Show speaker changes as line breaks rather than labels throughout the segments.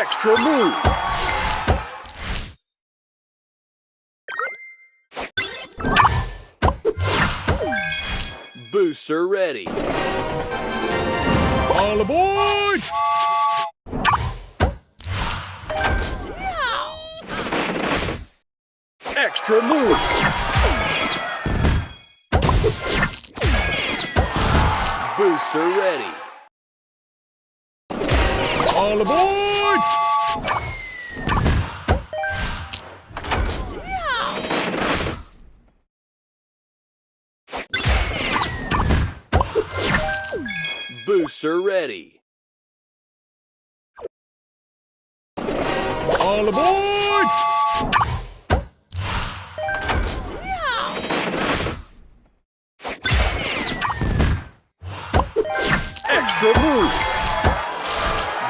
Extra move. Booster ready. All aboard! Extra move. Booster ready. All aboard! Booster ready. All aboard! Extra move.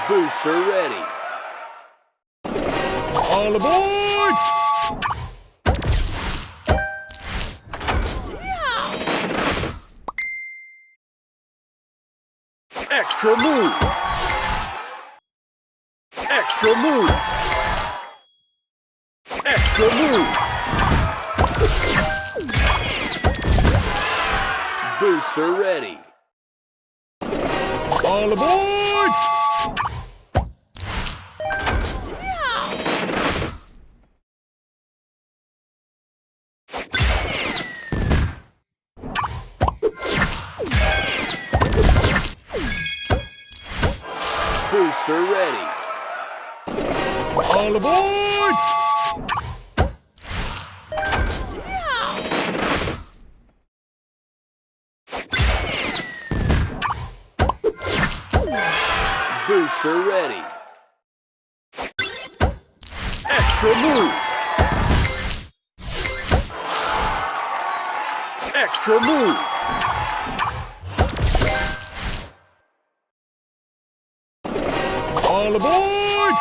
Booster ready. All aboard! Extra move. Extra move. Extra move. Booster ready. All aboard! Booster ready. All aboard! Booster ready. Extra move. Extra move. All aboard!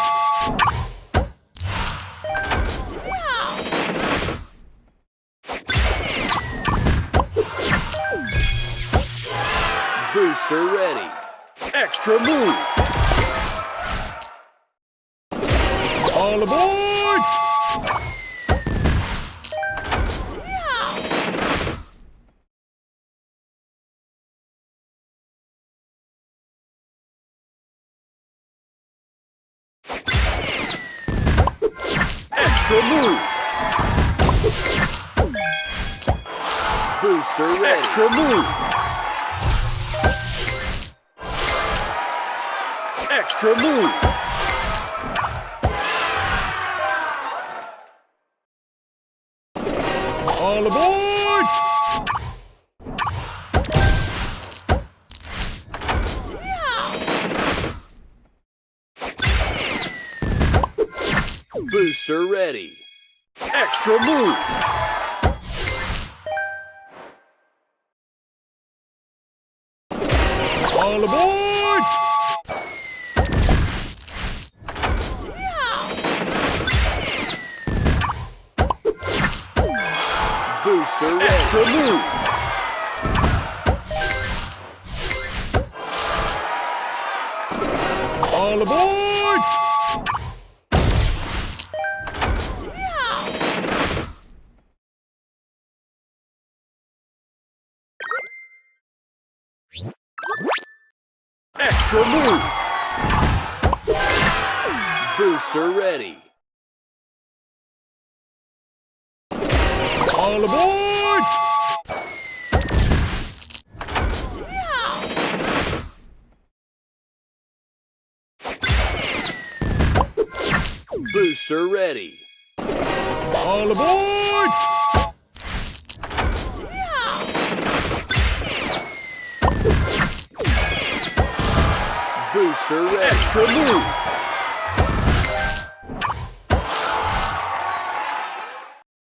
Booster ready. Extra move. All aboard! Extra move. Booster ready. Extra move. Extra move. All aboard! Booster ready. Extra move. All aboard! Booster ready. Extra move. All aboard! Extra move. Booster ready. All aboard! Booster ready. All aboard! Booster ready. Extra move.